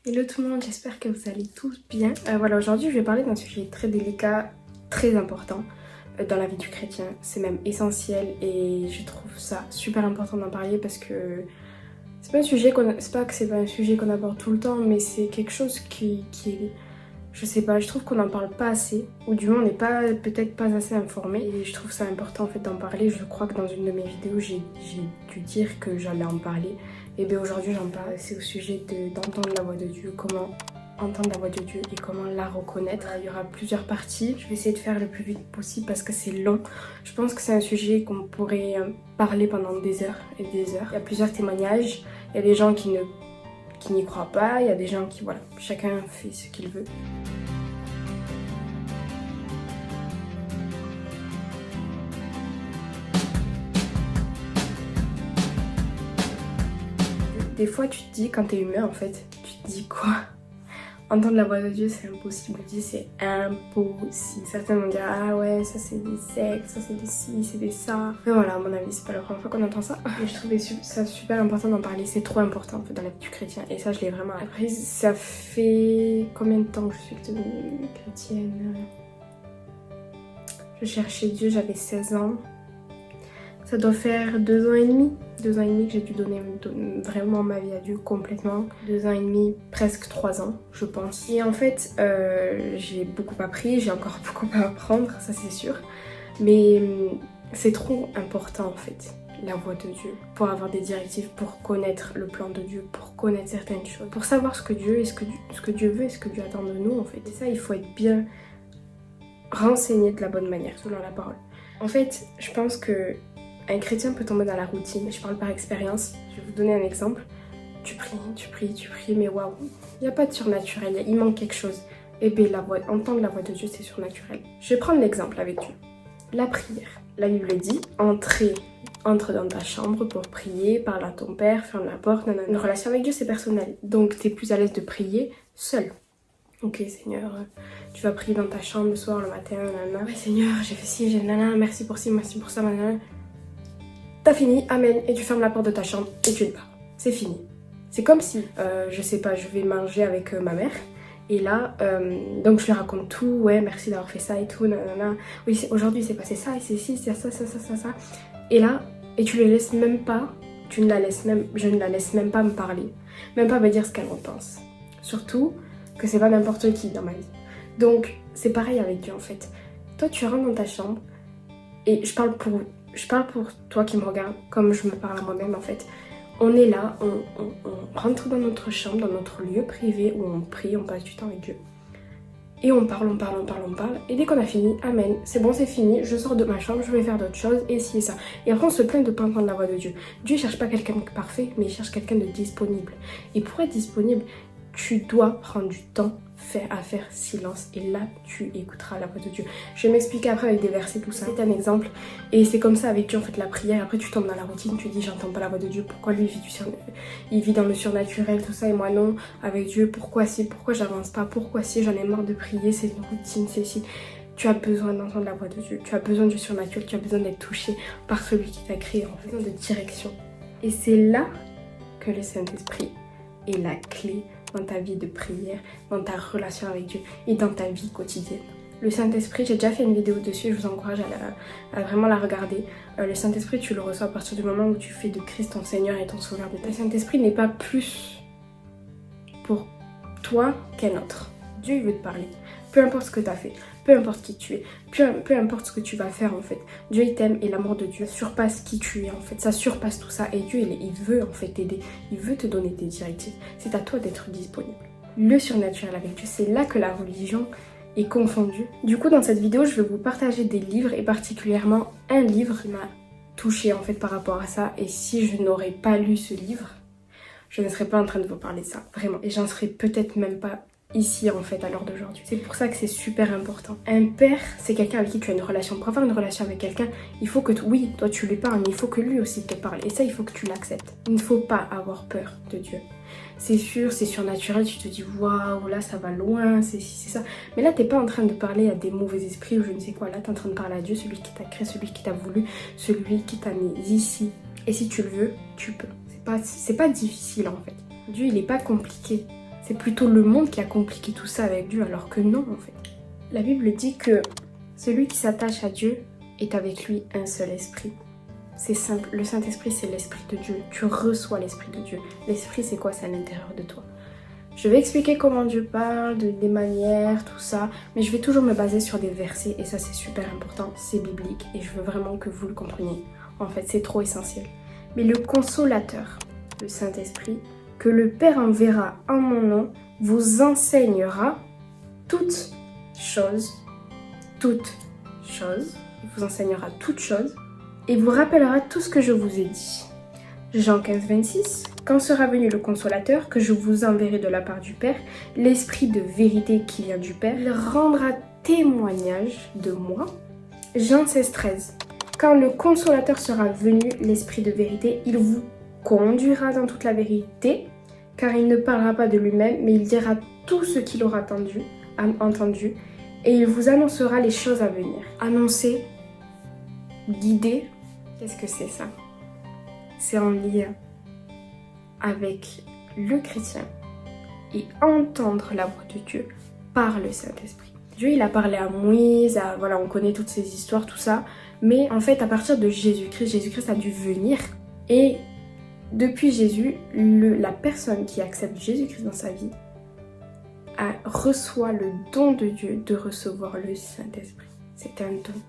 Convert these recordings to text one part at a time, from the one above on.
Hello tout le monde, j'espère que vous allez tous bien. Voilà, aujourd'hui je vais parler d'un sujet très délicat, très important dans la vie du chrétien. C'est même essentiel et je trouve ça super important d'en parler parce que c'est pas un sujet c'est pas un sujet qu'on aborde tout le temps, mais c'est quelque chose qui est, je sais pas, je trouve qu'on n'en parle pas assez, ou du moins on n'est pas peut-être pas assez informé. Et je trouve ça important en fait d'en parler. Je crois que dans une de mes vidéos j'ai dû dire que j'allais en parler. Et bien aujourd'hui j'en parle. C'est au sujet d'entendre la voix de Dieu, comment entendre la voix de Dieu et comment la reconnaître. Il y aura plusieurs parties. Je vais essayer de faire le plus vite possible parce que c'est long. Je pense que c'est un sujet qu'on pourrait parler pendant des heures et des heures. Il y a plusieurs témoignages. Il y a des gens qui n'y croient pas. Il y a des gens qui, voilà, chacun fait ce qu'il veut. Des fois, tu te dis, quand t'es humain, en fait, tu te dis quoi? Entendre la voix de Dieu, c'est impossible. Dieu, c'est impossible. Certains vont dire, ah ouais, ça c'est des sectes, ça c'est des ci, c'est des ça. Mais voilà, à mon avis, c'est pas la première fois qu'on entend ça. Et je trouvais ça super important d'en parler. C'est trop important, en fait, dans la vie du chrétien. Et ça, je l'ai vraiment appris. Ça fait combien de temps que je suis devenue chrétienne? Je cherchais Dieu, j'avais 16 ans. Ça doit faire 2 ans et demi. 2 ans et demi que j'ai dû donner vraiment ma vie à Dieu complètement. 2 ans et demi, presque 3 ans, je pense. Et en fait, j'ai beaucoup appris, j'ai encore beaucoup à apprendre, ça c'est sûr. Mais c'est trop important en fait, la voix de Dieu, pour avoir des directives, pour connaître le plan de Dieu, pour connaître certaines choses, pour savoir ce que Dieu est, ce que Dieu veut et ce que Dieu attend de nous en fait. Et ça, il faut être bien renseigné de la bonne manière, selon la parole. En fait, je pense que un chrétien peut tomber dans la routine. Je parle par expérience. Je vais vous donner un exemple. Tu pries, mais waouh, il n'y a pas de surnaturel, il manque quelque chose. Et bien, entendre la voix de Dieu, c'est surnaturel. Je vais prendre l'exemple avec Dieu. La prière. La Bible dit, entre dans ta chambre pour prier, parle à ton père, ferme la porte, nanana. Une relation avec Dieu, c'est personnel. Donc, tu es plus à l'aise de prier seul. Ok Seigneur, tu vas prier dans ta chambre le soir, le matin, nanana. Ouais Seigneur, j'ai fait ci, j'ai nanana, merci pour ci, merci pour ça, nanana. T'as fini, amen, et tu fermes la porte de ta chambre et tu te pars. C'est fini. C'est comme si, je sais pas, je vais manger avec ma mère. Et là, donc je lui raconte tout, ouais, merci d'avoir fait ça et tout, nanana. Oui, aujourd'hui c'est passé ça, et c'est ci, c'est ça. Et là, et tu les laisses même pas, je ne la laisse même pas me parler. Même pas me dire ce qu'elle en pense. Surtout que c'est pas n'importe qui dans ma vie. Donc, c'est pareil avec Dieu en fait. Toi, tu rentres dans ta chambre, et je parle pour toi qui me regarde, comme je me parle à moi-même en fait. On est là, on rentre dans notre chambre, dans notre lieu privé où on prie, on passe du temps avec Dieu. Et on parle. Et dès qu'on a fini, amen, c'est bon, c'est fini, je sors de ma chambre, je vais faire d'autres choses, et ci et ça. Et après on se plaint de ne pas entendre la voix de Dieu. Dieu ne cherche pas quelqu'un de parfait, mais il cherche quelqu'un de disponible. Et pour être disponible, tu dois prendre du temps à faire silence et là tu écouteras la voix de Dieu. Je vais m'expliquer après avec des versets, tout ça. C'est un exemple et c'est comme ça avec Dieu en fait, la prière. Après tu tombes dans la routine, tu dis j'entends pas la voix de Dieu, pourquoi lui il vit dans le surnaturel, tout ça, et moi non. Avec Dieu, pourquoi si, pourquoi j'avance pas, pourquoi si, j'en ai marre de prier, c'est une routine, c'est ici. Tu as besoin d'entendre la voix de Dieu, tu as besoin du surnaturel, tu as besoin d'être touché par celui qui t'a créé, en besoin de direction. Et c'est là que le Saint-Esprit est la clé dans ta vie de prière, dans ta relation avec Dieu et dans ta vie quotidienne. Le Saint-Esprit, j'ai déjà fait une vidéo dessus, je vous encourage à vraiment la regarder. Le Saint-Esprit, tu le reçois à partir du moment où tu fais de Christ ton Seigneur et ton Sauveur. Le Saint-Esprit n'est pas plus pour toi qu'un autre. Dieu, il veut te parler. Peu importe ce que tu as fait, peu importe qui tu es, peu importe ce que tu vas faire en fait. Dieu il t'aime et l'amour de Dieu surpasse qui tu es en fait. Ça surpasse tout ça et Dieu il veut en fait t'aider. Il veut te donner des directives. C'est à toi d'être disponible. Le surnaturel avec Dieu, c'est là que la religion est confondue. Du coup dans cette vidéo je vais vous partager des livres et particulièrement un livre qui m'a touchée en fait par rapport à ça. Et si je n'aurais pas lu ce livre, je ne serais pas en train de vous parler de ça, vraiment. Et j'en serais peut-être même pas ici en fait à l'heure d'aujourd'hui. C'est pour ça que c'est super important. Un père, c'est quelqu'un avec qui tu as une relation. Pour avoir une relation avec quelqu'un, il faut que, oui, toi tu lui parles, mais il faut que lui aussi te parle. Et ça, il faut que tu l'acceptes. Il ne faut pas avoir peur de Dieu. C'est sûr, c'est surnaturel, tu te dis waouh, là ça va loin, c'est ça. Mais là, t'es pas en train de parler à des mauvais esprits ou je ne sais quoi. Là, t'es en train de parler à Dieu, celui qui t'a créé, celui qui t'a voulu, celui qui t'a mis ici. Et si tu le veux, tu peux. C'est pas difficile en fait. Dieu, il est pas compliqué. C'est plutôt le monde qui a compliqué tout ça avec Dieu, alors que non en fait. La Bible dit que celui qui s'attache à Dieu est avec lui un seul esprit. C'est simple, le Saint-Esprit c'est l'Esprit de Dieu. Tu reçois l'Esprit de Dieu. L'Esprit c'est quoi? C'est à l'intérieur de toi. Je vais expliquer comment Dieu parle, des manières, tout ça, mais je vais toujours me baser sur des versets et ça c'est super important, c'est biblique et je veux vraiment que vous le compreniez. En fait, c'est trop essentiel. Mais le Consolateur, le Saint-Esprit, que le Père enverra en mon nom, vous enseignera toutes choses, il vous enseignera toutes choses et vous rappellera tout ce que je vous ai dit. Jean 15, 26. Quand sera venu le Consolateur, que je vous enverrai de la part du Père, l'Esprit de vérité qui vient du Père, il rendra témoignage de moi. Jean 16, 13. Quand le Consolateur sera venu, l'Esprit de vérité, il vous conduira dans toute la vérité, car il ne parlera pas de lui-même, mais il dira tout ce qu'il aura entendu, et il vous annoncera les choses à venir. Annoncer, guider, qu'est-ce que c'est ça? C'est en lien avec le chrétien et entendre la voix de Dieu par le Saint-Esprit. Dieu, il a parlé à Moïse, voilà, on connaît toutes ces histoires, tout ça, mais en fait, à partir de Jésus-Christ a dû venir et depuis Jésus, la personne qui accepte Jésus-Christ dans sa vie reçoit le don de Dieu de recevoir le Saint-Esprit. C'est un don.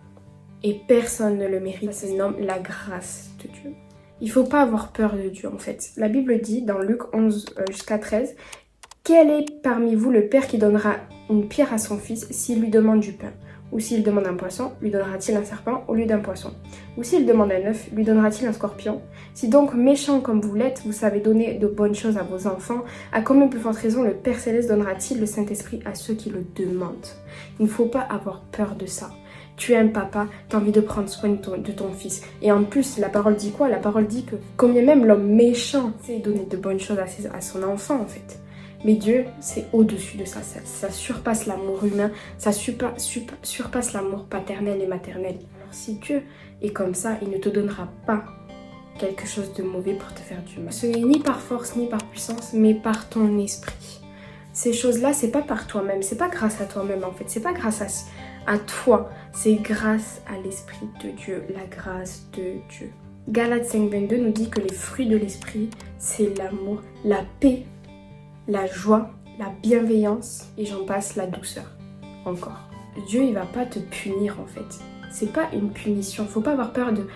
Et personne ne le mérite. Ça se nomme la grâce de Dieu. Il ne faut pas avoir peur de Dieu en fait. La Bible dit dans Luc 11 jusqu'à 13, « Quel est parmi vous le père qui donnera une pierre à son fils s'il lui demande du pain? Ou s'il demande un poisson, lui donnera-t-il un serpent au lieu d'un poisson? Ou s'il demande un œuf, lui donnera-t-il un scorpion? Si donc méchant comme vous l'êtes, vous savez donner de bonnes choses à vos enfants, à combien plus forte raison le Père Céleste donnera-t-il le Saint-Esprit à ceux qui le demandent? » Il ne faut pas avoir peur de ça. Tu es un papa, tu as envie de prendre soin de ton fils. Et en plus, la parole dit quoi? La parole dit que combien même l'homme méchant sait donner de bonnes choses à son enfant en fait. Mais Dieu, c'est au-dessus de ça. Ça surpasse l'amour humain, ça surpasse l'amour paternel et maternel. Alors si Dieu est comme ça, il ne te donnera pas quelque chose de mauvais pour te faire du mal. Ce n'est ni par force, ni par puissance, mais par ton esprit. Ces choses-là, c'est pas par toi-même, c'est pas grâce à toi-même en fait, c'est pas grâce à toi, c'est grâce à l'Esprit de Dieu, la grâce de Dieu. Galates 5,22 nous dit que les fruits de l'Esprit, c'est l'amour, la paix, la joie, la bienveillance et j'en passe, la douceur. Encore. Dieu, il va pas te punir en fait. C'est pas une punition. Faut pas avoir peur de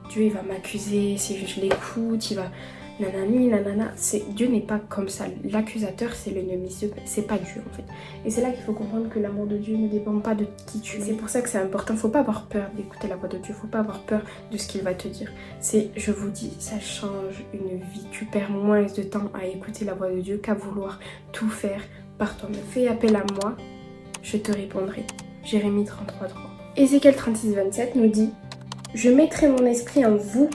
Dieu, il va m'accuser si je l'écoute, il va nanani, nanana. Dieu n'est pas comme ça. L'accusateur, c'est l'ennemi. C'est pas Dieu en fait. Et c'est là qu'il faut comprendre que l'amour de Dieu ne dépend pas de qui tu es. C'est pour ça que c'est important. Faut pas avoir peur d'écouter la voix de Dieu. Faut pas avoir peur de ce qu'il va te dire. Je vous dis, ça change une vie. Tu perds moins de temps à écouter la voix de Dieu qu'à vouloir tout faire par toi-même. Fais appel à moi, je te répondrai. Jérémie 33, 3. Ézéchiel 36, 27 nous dit « Je mettrai mon esprit en vous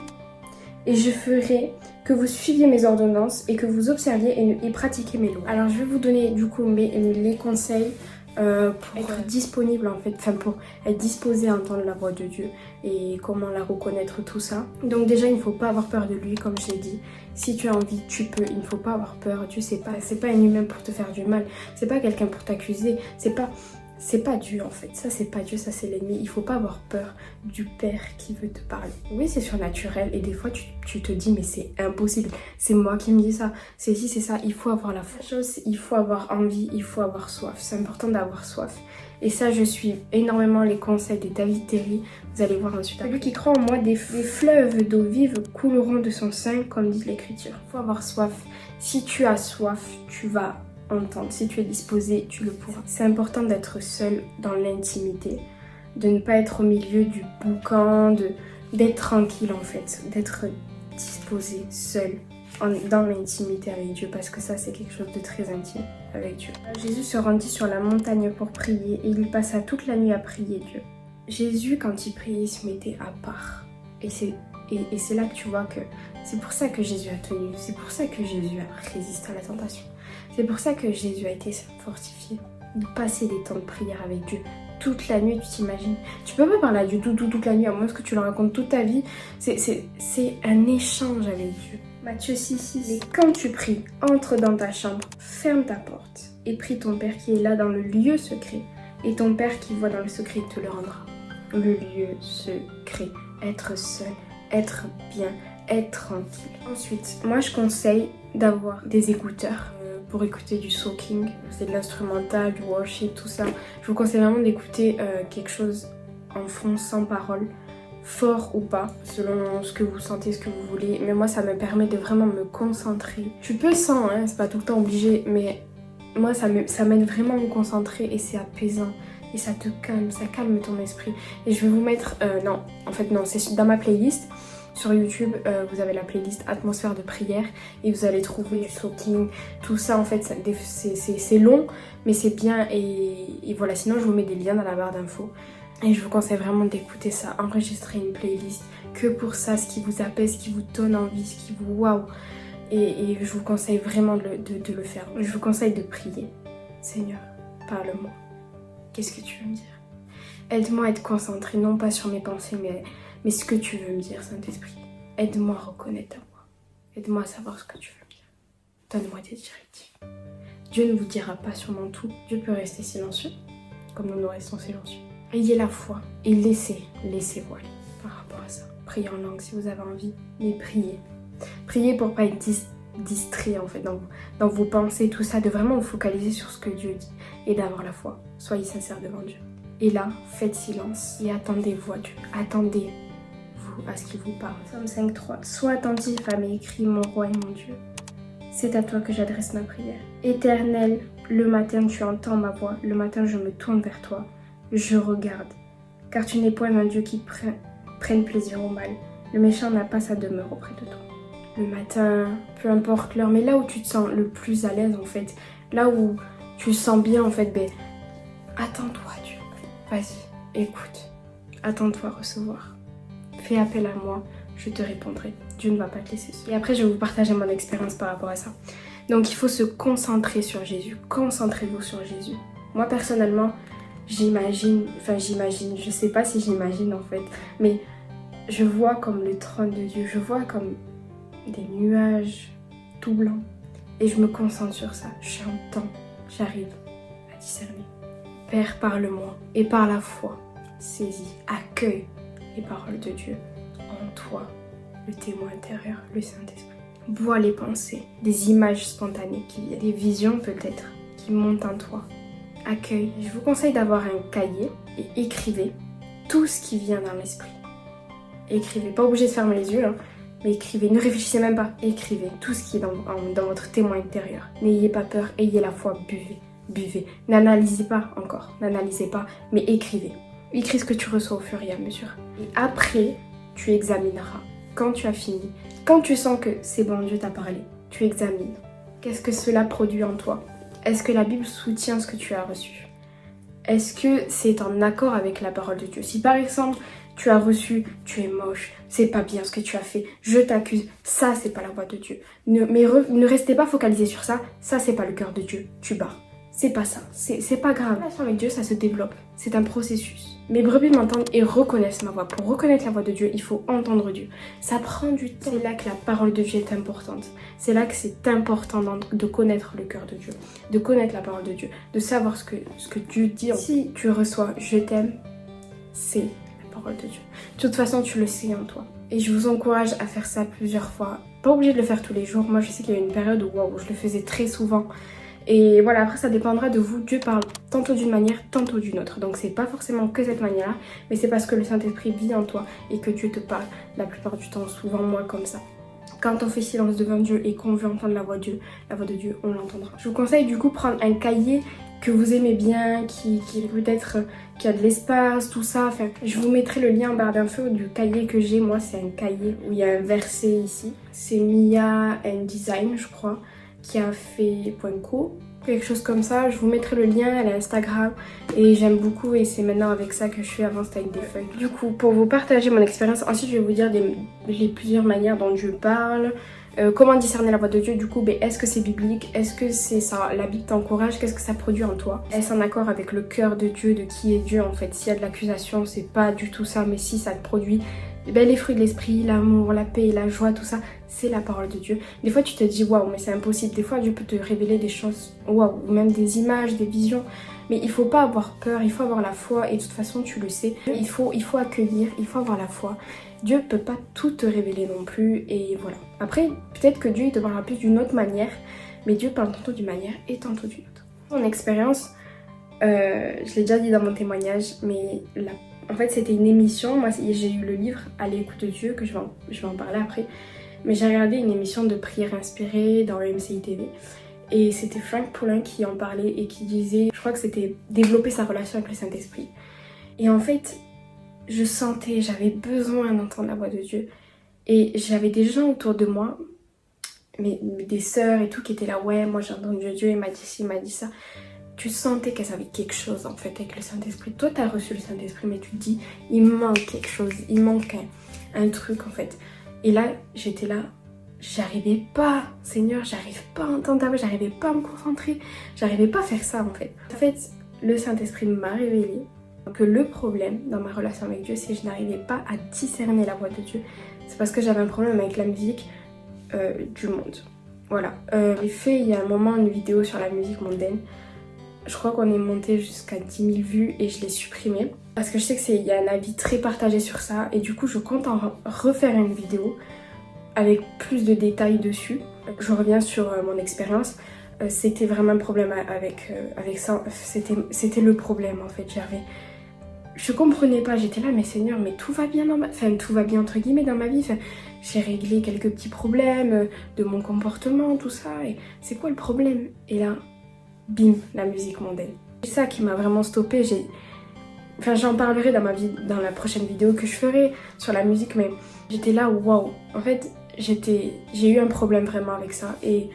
et je ferai que vous suiviez mes ordonnances et que vous observiez et pratiquiez mes lois. » Alors je vais vous donner du coup les conseils pour être disponible en fait, enfin pour être disposé à entendre la voix de Dieu et comment la reconnaître, tout ça. Donc déjà il ne faut pas avoir peur de lui comme je l'ai dit. Si tu as envie, tu peux, il ne faut pas avoir peur. Dieu c'est pas un humain pour te faire du mal, c'est pas quelqu'un pour t'accuser, c'est pas Dieu en fait, ça c'est pas Dieu, ça c'est l'ennemi. Il faut pas avoir peur du Père qui veut te parler. Oui, c'est surnaturel et des fois tu te dis mais c'est impossible, c'est moi qui me dis ça, c'est ci, c'est ça. Il faut avoir la foi. Il faut avoir envie, il faut avoir soif. C'est important d'avoir soif. Et ça, je suis énormément les conseils de David Terry. Vous allez voir ensuite. Celui qui croit en moi, des fleuves d'eau vive couleront de son sein, comme dit l'Écriture. Il faut avoir soif. Si tu as soif, tu vas entendre. Si tu es disposé, tu le pourras. C'est important d'être seul dans l'intimité, de ne pas être au milieu du boucan, d'être tranquille en fait, d'être disposé seul dans l'intimité avec Dieu, parce que ça c'est quelque chose de très intime avec Dieu. Jésus se rendit sur la montagne pour prier et il passa toute la nuit à prier Dieu. Jésus, quand il priait, il se mettait à part. Et c'est là que tu vois que c'est pour ça que Jésus a tenu, c'est pour ça que Jésus a résisté à la tentation. C'est pour ça que Jésus a été fortifié, de passer des temps de prière avec Dieu. Toute la nuit, tu t'imagines. Tu peux pas parler à Dieu toute la nuit, à moins que tu le racontes toute ta vie. C'est un échange avec Dieu. Matthieu 6,6. Et quand tu pries, entre dans ta chambre, ferme ta porte et prie ton Père qui est là dans le lieu secret. Et ton Père qui voit dans le secret te le rendra. Le lieu secret, être seul, être bien, être tranquille. Ensuite, moi je conseille d'avoir des écouteurs pour écouter du soaking. C'est de l'instrumental, du worship, tout ça. Je vous conseille vraiment d'écouter quelque chose en fond, sans parole, fort ou pas, selon ce que vous sentez, ce que vous voulez. Mais moi ça me permet de vraiment me concentrer. Tu peux sans, hein, c'est pas tout le temps obligé, mais moi ça m'aide vraiment à me concentrer et c'est apaisant. Et ça te calme, ça calme ton esprit. Et je vais vous mettre, non, en fait non, c'est dans ma playlist. Sur YouTube, vous avez la playlist Atmosphère de prière et vous allez trouver du soaking, tout ça en fait, c'est long, mais c'est bien et voilà, sinon je vous mets des liens dans la barre d'infos. Et je vous conseille vraiment d'écouter ça, enregistrer une playlist que pour ça, ce qui vous apaise, ce qui vous donne envie, ce qui vous waouh. Et je vous conseille vraiment de le faire. Je vous conseille de prier. Seigneur, parle-moi. Qu'est-ce que tu veux me dire? Aide-moi à être concentrée, non pas sur mes pensées, mais ce que tu veux me dire, Saint-Esprit. Aide-moi à reconnaître ta voix. Aide-moi à savoir ce que tu veux me dire. Donne-moi des directives. Dieu ne vous dira pas sûrement tout. Dieu peut rester silencieux, comme nous restons silencieux. Ayez la foi et laissez voler par rapport à ça. Priez en langue si vous avez envie, mais priez. Priez pour pas être distrait en fait dans vos pensées, tout ça, de vraiment vous focaliser sur ce que Dieu dit et d'avoir la foi. Soyez sincères devant Dieu. Et là, faites silence et attendez-vous à Dieu. Attendez-vous à ce qu'il vous parle. Psaume 5,3. Sois attentif à mes cris, mon roi et mon Dieu. C'est à toi que j'adresse ma prière. Éternel, le matin tu entends ma voix. Le matin je me tourne vers toi. Je regarde. Car tu n'es point un Dieu qui prenne plaisir au mal. Le méchant n'a pas sa demeure auprès de toi. Le matin, peu importe l'heure, mais là où tu te sens le plus à l'aise en fait, là où tu sens bien en fait, ben, attends-toi Dieu. Vas-y, écoute. Attends-toi à recevoir. Fais appel à moi, je te répondrai. Dieu ne va pas te laisser seul. Et après, je vais vous partager mon expérience par rapport à ça. Donc, il faut se concentrer sur Jésus. Concentrez-vous sur Jésus. Moi, personnellement, j'imagine, je sais pas si j'imagine en fait, mais je vois comme le trône de Dieu, je vois comme des nuages tout blancs. Et je me concentre sur ça. J'entends, j'arrive à discerner. Père, parle-moi et par la foi, saisis, accueille les paroles de Dieu en toi, le témoin intérieur, le Saint-Esprit. Vois les pensées, des images spontanées qui viennent, des visions peut-être qui montent en toi. Accueille. Je vous conseille d'avoir un cahier et écrivez tout ce qui vient dans l'esprit. Écrivez, pas obligé de fermer les yeux, hein, mais écrivez, ne réfléchissez même pas, écrivez tout ce qui est dans votre témoin intérieur. N'ayez pas peur, ayez la foi, buvez. N'analysez pas encore, n'analysez pas, mais écrivez. Écris ce que tu reçois au fur et à mesure. Et après, tu examineras. Quand tu as fini, quand tu sens que c'est bon, Dieu t'a parlé, tu examines. Qu'est-ce que cela produit en toi? Est-ce que la Bible soutient ce que tu as reçu? Est-ce que c'est en accord avec la parole de Dieu? Si par exemple, tu as reçu, tu es moche, c'est pas bien ce que tu as fait, je t'accuse, ça c'est pas la voix de Dieu. Ne restez pas focalisé sur ça, ça c'est pas le cœur de Dieu, tu barres. C'est pas ça, c'est pas grave. La relation avec Dieu, ça se développe, c'est un processus. Mes brebis m'entendent et reconnaissent ma voix. Pour reconnaître la voix de Dieu, il faut entendre Dieu. Ça prend du temps. C'est là que la parole de Dieu est importante. C'est là que c'est important de connaître le cœur de Dieu, de connaître la parole de Dieu, de savoir ce que Dieu dit. Si tu reçois « je t'aime », c'est la parole de Dieu. De toute façon, tu le sais en toi. Et je vous encourage à faire ça plusieurs fois. Pas obligé de le faire tous les jours. Moi, je sais qu'il y a eu une période où je le faisais très souvent. Et voilà, après ça dépendra de vous. Dieu parle tantôt d'une manière, tantôt d'une autre. Donc c'est pas forcément que cette manière-là, mais c'est parce que le Saint-Esprit vit en toi et que Dieu te parle la plupart du temps, souvent moi comme ça. Quand on fait silence devant Dieu et qu'on veut entendre la voix de Dieu, on l'entendra. Je vous conseille du coup prendre un cahier que vous aimez bien, qui peut-être qui a de l'espace, tout ça. Enfin, je vous mettrai le lien en barre d'infos du cahier que j'ai. Moi, c'est un cahier où il y a un verset ici. C'est Mia and Design, je crois, qui a fait .co, quelque chose comme ça. Je vous mettrai le lien, elle a Instagram et j'aime beaucoup et c'est maintenant avec ça que je fais. Avant c'était avec des feuilles. Du coup, pour vous partager mon expérience, ensuite je vais vous dire les plusieurs manières dont Dieu parle, comment discerner la voix de Dieu. Du coup, est-ce que c'est biblique? Est-ce que c'est ça, la Bible t'encourage? Qu'est-ce que ça produit en toi? Est-ce en accord avec le cœur de Dieu, de qui est Dieu en fait? S'il y a de l'accusation, c'est pas du tout ça, mais si ça te produit eh ben, les fruits de l'esprit, l'amour, la paix, la joie, tout ça, c'est la parole de Dieu. Des fois tu te dis waouh, mais c'est impossible. Des fois Dieu peut te révéler des choses, waouh, ou même des images, des visions. Mais il faut pas avoir peur, il faut avoir la foi et de toute façon tu le sais. Il faut accueillir, il faut avoir la foi. Dieu peut pas tout te révéler non plus et voilà. Après, peut-être que Dieu il te parlera plus d'une autre manière, mais Dieu parle tantôt d'une manière et tantôt d'une autre. Mon expérience, je l'ai déjà dit dans mon témoignage, mais en fait c'était une émission. Moi j'ai eu le livre À l'écoute de Dieu, que je vais en parler après. Mais j'ai regardé une émission de prière inspirée dans le MCI TV. Et c'était Frank Poulin qui en parlait et qui disait, je crois que c'était développer sa relation avec le Saint-Esprit. Et en fait, je sentais, j'avais besoin d'entendre la voix de Dieu. Et j'avais des gens autour de moi, des sœurs et tout, qui étaient là, ouais, moi j'ai entendu Dieu, il m'a dit ci, il m'a dit ça. Tu sentais qu'elles avaient quelque chose en fait avec le Saint-Esprit. Toi, t'as reçu le Saint-Esprit, mais tu te dis, il manque quelque chose, il manque un truc en fait. Et là, j'étais là, j'arrivais pas, Seigneur, j'arrive pas à entendre ta voix, j'arrivais pas à me concentrer, j'arrivais pas à faire ça en fait. En fait, le Saint-Esprit m'a révélé que le problème dans ma relation avec Dieu, c'est que je n'arrivais pas à discerner la voix de Dieu. C'est parce que j'avais un problème avec la musique du monde. Voilà. J'ai fait il y a un moment une vidéo sur la musique mondaine. Je crois qu'on est monté jusqu'à 10 000 vues et je l'ai supprimée. Parce que je sais qu'il y a un avis très partagé sur ça et du coup je compte en refaire une vidéo avec plus de détails dessus. Je reviens sur mon expérience. C'était vraiment un problème avec ça. C'était le problème en fait. Je comprenais pas, j'étais là, mais Seigneur, mais tout va bien dans enfin tout va bien entre guillemets dans ma vie. Enfin, j'ai réglé quelques petits problèmes de mon comportement, tout ça. Et c'est quoi le problème? Et là, bim, la musique mondaine. C'est ça qui m'a vraiment stoppée. Enfin, j'en parlerai dans la prochaine vidéo que je ferai sur la musique, mais j'étais là, waouh. En fait, j'ai eu un problème vraiment avec ça. Et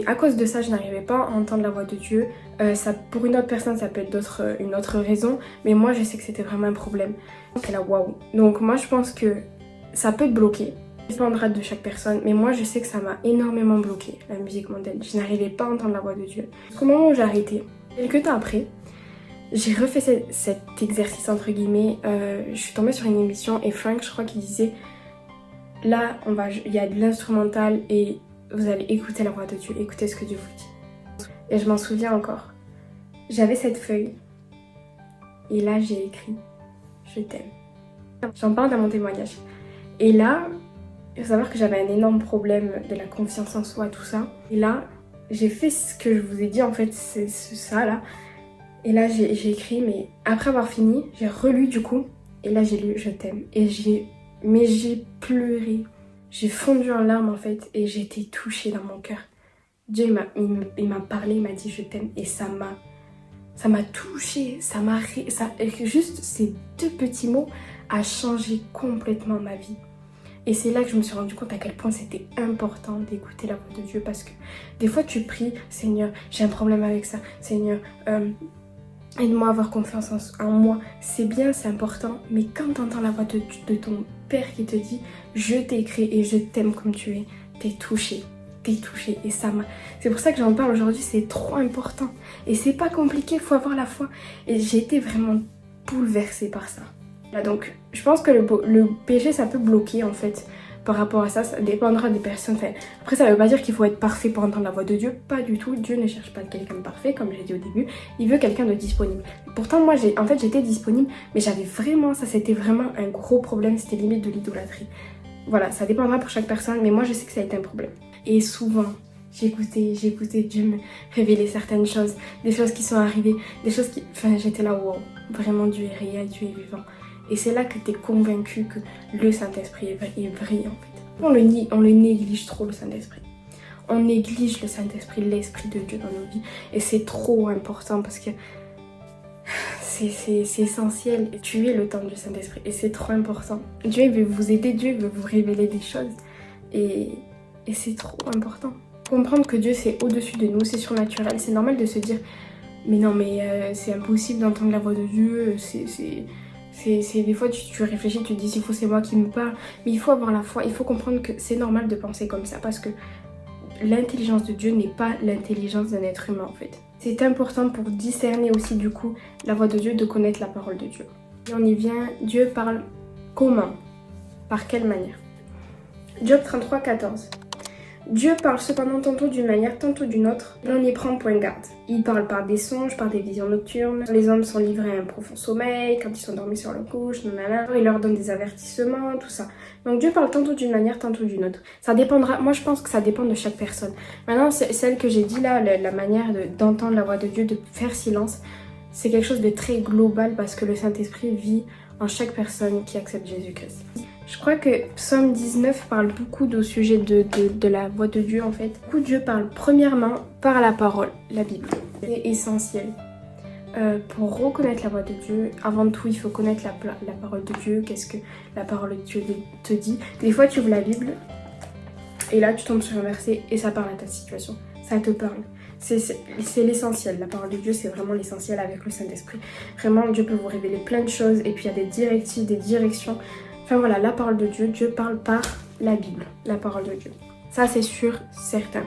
à cause de ça, je n'arrivais pas à entendre la voix de Dieu. Pour une autre personne, ça peut être une autre raison, mais moi, je sais que c'était vraiment un problème. C'est là, waouh. Donc moi, je pense que ça peut te bloquer. Ça dépendra de chaque personne, mais moi, je sais que ça m'a énormément bloqué, la musique mondaine. Je n'arrivais pas à entendre la voix de Dieu. Au moment où j'ai arrêté, quelques temps après, j'ai refait cet exercice entre guillemets. Je suis tombée sur une émission et Frank, je crois qu'il disait, là, il y a de l'instrumental et vous allez écouter la voix de Dieu, écoutez ce que Dieu vous dit. Et je m'en souviens encore. J'avais cette feuille et là j'ai écrit je t'aime. J'en parle dans mon témoignage. Et là, il faut savoir que j'avais un énorme problème de la confiance en soi, tout ça. Et là, j'ai fait ce que je vous ai dit en fait, c'est ça là. Et là j'ai écrit, mais après avoir fini, j'ai relu du coup. Et là j'ai lu je t'aime. Et j'ai pleuré. J'ai fondu en larmes en fait et j'ai été touchée dans mon cœur. Dieu il m'a parlé, il m'a dit je t'aime et ça m'a touchée, juste ces deux petits mots a changé complètement ma vie. Et c'est là que je me suis rendu compte à quel point c'était important d'écouter la voix de Dieu parce que des fois tu pries, Seigneur, j'ai un problème avec ça, Seigneur, aide-moi à avoir confiance en moi. C'est bien, c'est important, mais quand tu entends la voix de ton Père qui te dit je t'ai créé et je t'aime comme tu es, t'es touché. Et c'est pour ça que j'en parle aujourd'hui, c'est trop important. Et c'est pas compliqué, il faut avoir la foi. Et j'ai été vraiment bouleversée par ça. Là, donc, je pense que le péché, ça peut bloquer en fait. Par rapport à ça, ça dépendra des personnes. Enfin, après, ça veut pas dire qu'il faut être parfait pour entendre la voix de Dieu. Pas du tout. Dieu ne cherche pas quelqu'un de parfait, comme j'ai dit au début. Il veut quelqu'un de disponible. Pourtant, moi, j'étais disponible, mais c'était vraiment un gros problème. C'était limite de l'idolâtrie. Voilà, ça dépendra pour chaque personne, mais moi, je sais que ça a été un problème. Et souvent, j'écoutais Dieu me révéler certaines choses, des choses qui sont arrivées, des choses qui... Enfin, j'étais là, wow, vraiment Dieu est réel, Dieu est vivant. Et c'est là que tu es convaincu que le Saint-Esprit est vrai en fait. On le néglige trop, le Saint-Esprit. On néglige le Saint-Esprit, l'Esprit de Dieu dans nos vies. Et c'est trop important parce que c'est essentiel. Tu es le temple du Saint-Esprit et c'est trop important. Dieu veut vous aider, Dieu veut vous révéler des choses. Et c'est trop important. Comprendre que Dieu c'est au-dessus de nous, c'est surnaturel. C'est normal de se dire mais non mais c'est impossible d'entendre la voix de Dieu, des fois tu réfléchis, tu te dis s'il faut c'est moi qui me parle, mais il faut avoir la foi, il faut comprendre que c'est normal de penser comme ça parce que l'intelligence de Dieu n'est pas l'intelligence d'un être humain en fait. C'est important pour discerner aussi du coup la voix de Dieu, de connaître la parole de Dieu. Et on y vient, Dieu parle comment? Par quelle manière? Job 33, 14. Dieu parle cependant tantôt d'une manière, tantôt d'une autre. L'on y prend point garde. Il parle par des songes, par des visions nocturnes. Les hommes sont livrés à un profond sommeil, quand ils sont dormis sur leur couche, nanana. Il leur donne des avertissements, tout ça. Donc Dieu parle tantôt d'une manière, tantôt d'une autre. Ça dépendra, moi je pense que ça dépend de chaque personne. Maintenant, celle que j'ai dit là, la manière d'entendre la voix de Dieu, de faire silence, c'est quelque chose de très global parce que le Saint-Esprit vit en chaque personne qui accepte Jésus-Christ. Je crois que Psaume 19 parle beaucoup au sujet de la voix de Dieu en fait. Beaucoup Dieu parle premièrement par la parole, la Bible. C'est essentiel. Pour reconnaître la voix de Dieu, avant tout il faut connaître la parole de Dieu, qu'est-ce que la parole de Dieu te dit. Des fois tu ouvres la Bible et là tu tombes sur un verset et ça parle à ta situation, ça te parle. C'est l'essentiel, la parole de Dieu c'est vraiment l'essentiel avec le Saint-Esprit. Vraiment Dieu peut vous révéler plein de choses et puis il y a des directives, des directions. Enfin voilà, la parole de Dieu, Dieu parle par la Bible, la parole de Dieu. Ça c'est sûr, certain.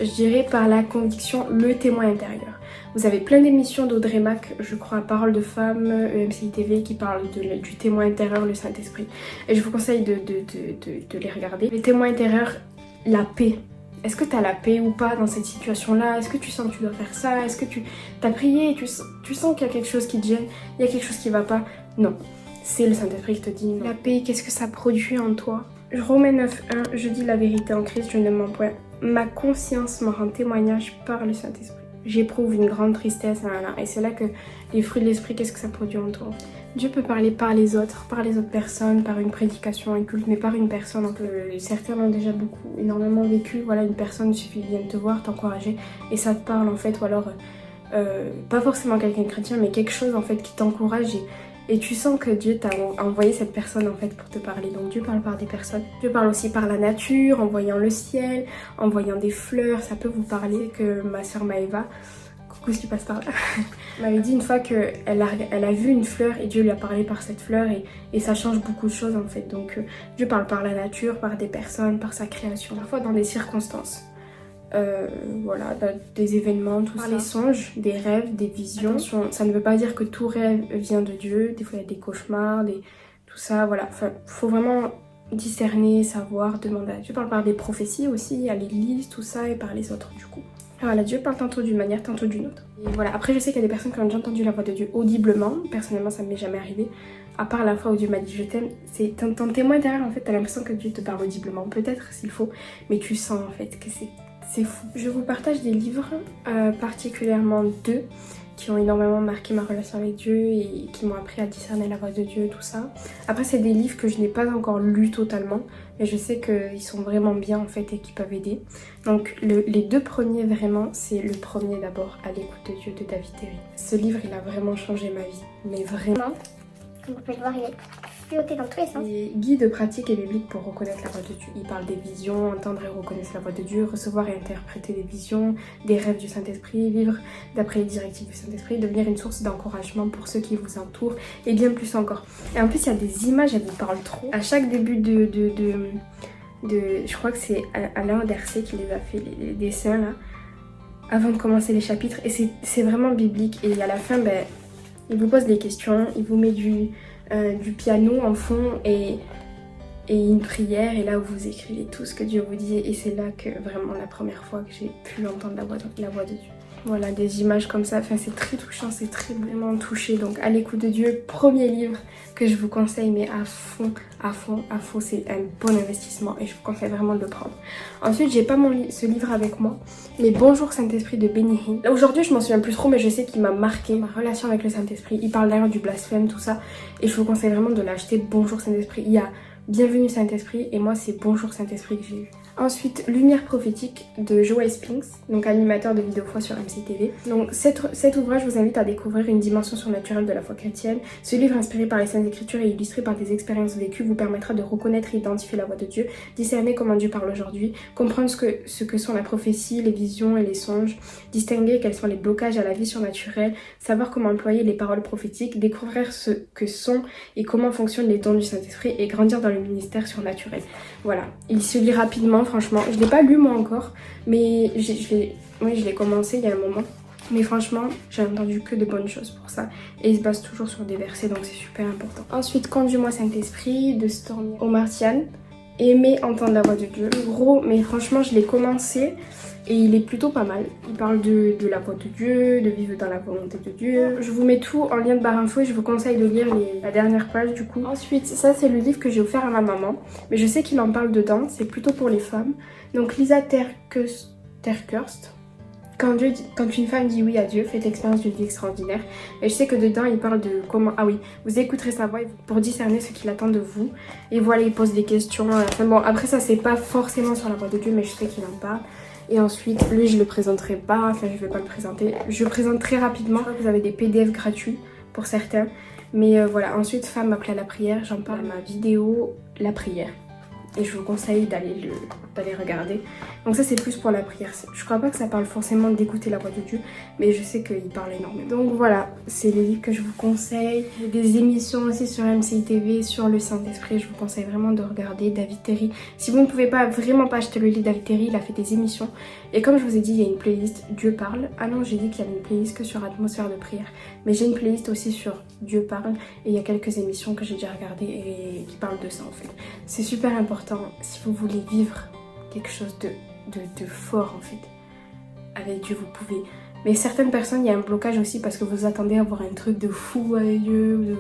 Je dirais par la conviction, le témoin intérieur. Vous avez plein d'émissions d'Audrey Mac, je crois, Parole de Femme, EMCI TV, qui parlent du témoin intérieur, le Saint-Esprit. Et je vous conseille de les regarder. Les témoins intérieurs, la paix. Est-ce que tu as la paix ou pas dans cette situation-là? Est-ce que tu sens que tu dois faire ça? Est-ce que tu as prié et tu sens qu'il y a quelque chose qui te gêne? Il y a quelque chose qui va pas? Non. C'est le Saint-Esprit qui te dit non. La paix, qu'est-ce que ça produit en toi? Romains 9.1, je dis la vérité en Christ, je ne mens point. Ma conscience me rend témoignage par le Saint-Esprit. J'éprouve une grande tristesse, et c'est là que les fruits de l'Esprit, qu'est-ce que ça produit en toi? Dieu peut parler par les autres personnes, par une prédication, un culte, mais par une personne. Donc, certains l'ont déjà énormément vécu. Voilà, une personne, il suffit de te voir, t'encourager, et ça te parle en fait, ou alors, pas forcément quelqu'un de chrétien, mais quelque chose en fait qui t'encourage et tu sens que Dieu t'a envoyé cette personne en fait pour te parler. Donc Dieu parle par des personnes. Dieu parle aussi par la nature, en voyant le ciel, en voyant des fleurs. Ça peut vous parler. Que ma soeur Maëva, coucou si tu passes par là, m'avait dit une fois qu'elle a vu une fleur et Dieu lui a parlé par cette fleur et ça change beaucoup de choses en fait. Donc Dieu parle par la nature, par des personnes, par sa création. Parfois dans des circonstances. Voilà, des événements, tout ça. Les songes, des rêves, des visions. Attention, ça ne veut pas dire que tout rêve vient de Dieu. Des fois il y a des cauchemars, tout ça, voilà. Enfin, faut vraiment discerner, savoir, demander à Dieu. Dieu parle par des prophéties aussi, à l'église, tout ça, et par les autres du coup. Voilà, Dieu parle tantôt d'une manière, tantôt d'une autre. Et voilà, après je sais qu'il y a des personnes qui ont déjà entendu la voix de Dieu audiblement. Personnellement, ça ne m'est jamais arrivé. À part la fois où Dieu m'a dit je t'aime, c'est ton témoin intérieur en fait, t'as l'impression que Dieu te parle audiblement. Peut-être s'il faut, mais tu sens en fait que c'est fou. Je vous partage des livres, particulièrement 2, qui ont énormément marqué ma relation avec Dieu et qui m'ont appris à discerner la voix de Dieu et tout ça. Après, c'est des livres que je n'ai pas encore lus totalement, mais je sais qu'ils sont vraiment bien en fait et qui peuvent aider. Donc les 2 premiers vraiment, c'est le premier d'abord, À l'écoute de Dieu de David Terry. Ce livre, il a vraiment changé ma vie, mais vraiment. Comme vous pouvez le voir, il est fluoté dans tous les sens. Et guide pratique et biblique pour reconnaître la voix de Dieu. Il parle des visions, entendre et reconnaître la voix de Dieu, recevoir et interpréter des visions, des rêves du Saint-Esprit, vivre d'après les directives du Saint-Esprit, devenir une source d'encouragement pour ceux qui vous entourent et bien plus encore. Et en plus, il y a des images, elles vous parlent trop. À chaque début je crois que c'est Alain Dercé qui les a fait, les dessins là, avant de commencer les chapitres. Et c'est vraiment biblique. Et à la fin, il vous pose des questions, il vous met du piano en fond et une prière, et là vous écrivez tout ce que Dieu vous dit, et c'est là que vraiment la première fois que j'ai pu entendre la voix de Dieu. Voilà, des images comme ça, enfin c'est très touchant, c'est très vraiment touché. Donc À l'écoute de Dieu, premier livre que je vous conseille, mais à fond, c'est un bon investissement et je vous conseille vraiment de le prendre. Ensuite, j'ai pas ce livre avec moi, mais Bonjour Saint-Esprit de Benny Hinn. Aujourd'hui, je m'en souviens plus trop, mais je sais qu'il m'a marqué ma relation avec le Saint-Esprit. Il parle d'ailleurs du blasphème, tout ça, et je vous conseille vraiment de l'acheter. Bonjour Saint-Esprit. Il y a Bienvenue Saint-Esprit et moi c'est Bonjour Saint-Esprit que j'ai eu. Ensuite, Lumière prophétique de Joel Spinks, donc animateur de vidéos foi sur MC TV. Donc cet ouvrage vous invite à découvrir une dimension surnaturelle de la foi chrétienne. Ce livre inspiré par les Saintes Écritures et illustré par des expériences vécues vous permettra de reconnaître et identifier la voix de Dieu, discerner comment Dieu parle aujourd'hui, comprendre ce que sont la prophétie, les visions et les songes, distinguer quels sont les blocages à la vie surnaturelle, savoir comment employer les paroles prophétiques, découvrir ce que sont et comment fonctionnent les dons du Saint-Esprit et grandir dans le ministère surnaturel. Voilà, il se lit rapidement. Franchement, je l'ai pas lu moi encore, mais je l'ai commencé il y a un moment. Mais franchement, j'ai entendu que de bonnes choses pour ça. Et il se base toujours sur des versets, donc c'est super important. Ensuite, Conduis-moi Saint-Esprit de Stormy O'Martian. Aimer entendre la voix de Dieu. Gros, mais franchement, je l'ai commencé et il est plutôt pas mal. Il parle de la voix de Dieu, de vivre dans la volonté de Dieu. Je vous mets tout en lien de barre info et je vous conseille de lire la dernière page du coup. Ensuite, ça c'est le livre que j'ai offert à ma maman. Mais je sais qu'il en parle dedans, c'est plutôt pour les femmes. Donc Lisa Terkeurst. Quand une femme dit oui à Dieu, fait l'expérience d'une vie extraordinaire. Et je sais que dedans, il parle de comment... Ah oui, vous écouterez sa voix pour discerner ce qu'il attend de vous. Et voilà, il pose des questions. Enfin bon, après ça, c'est pas forcément sur la voix de Dieu, mais je sais qu'il en parle. Et ensuite, lui, je le présenterai pas. Enfin, je vais pas le présenter. Je le présente très rapidement. Vous avez des PDF gratuits pour certains. Mais voilà, ensuite, Femme appelée à la prière. J'en parle dans ma vidéo, la prière. Et je vous conseille d'aller regarder. Donc ça c'est plus pour la prière. Je crois pas que ça parle forcément d'écouter la voix de Dieu, mais je sais qu'il parle énormément. Donc voilà, c'est les livres que je vous conseille. Il y a des émissions aussi sur MCI TV, sur le Saint-Esprit. Je vous conseille vraiment de regarder David Terry. Si vous ne pouvez vraiment pas acheter le livre, David Terry, il a fait des émissions. Et comme je vous ai dit, il y a une playlist Dieu parle. Ah non, j'ai dit qu'il y avait une playlist que sur Atmosphère de prière. Mais j'ai une playlist aussi sur Dieu parle. Et il y a quelques émissions que j'ai déjà regardées et qui parlent de ça en fait. C'est super important si vous voulez vivre quelque chose de fort en fait. Avec Dieu, vous pouvez. Mais certaines personnes, il y a un blocage aussi parce que vous attendez à voir un truc de fou avec Dieu,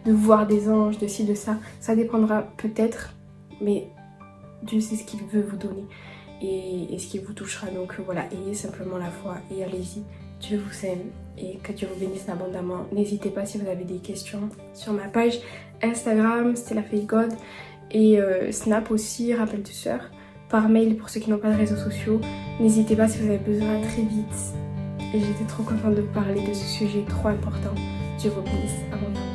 de voir des anges, de ci, de ça. Ça dépendra peut-être, mais Dieu sait ce qu'il veut vous donner et ce qui vous touchera. Donc voilà, ayez simplement la foi et allez-y. Dieu vous aime et que Dieu vous bénisse abondamment. N'hésitez pas si vous avez des questions sur ma page Instagram, Stella Faith God, et Snap aussi, rappel de sœur, par mail pour ceux qui n'ont pas de réseaux sociaux. N'hésitez pas si vous avez besoin, très vite. Et j'étais trop contente de vous parler de ce sujet trop important. Dieu vous bénisse abondamment.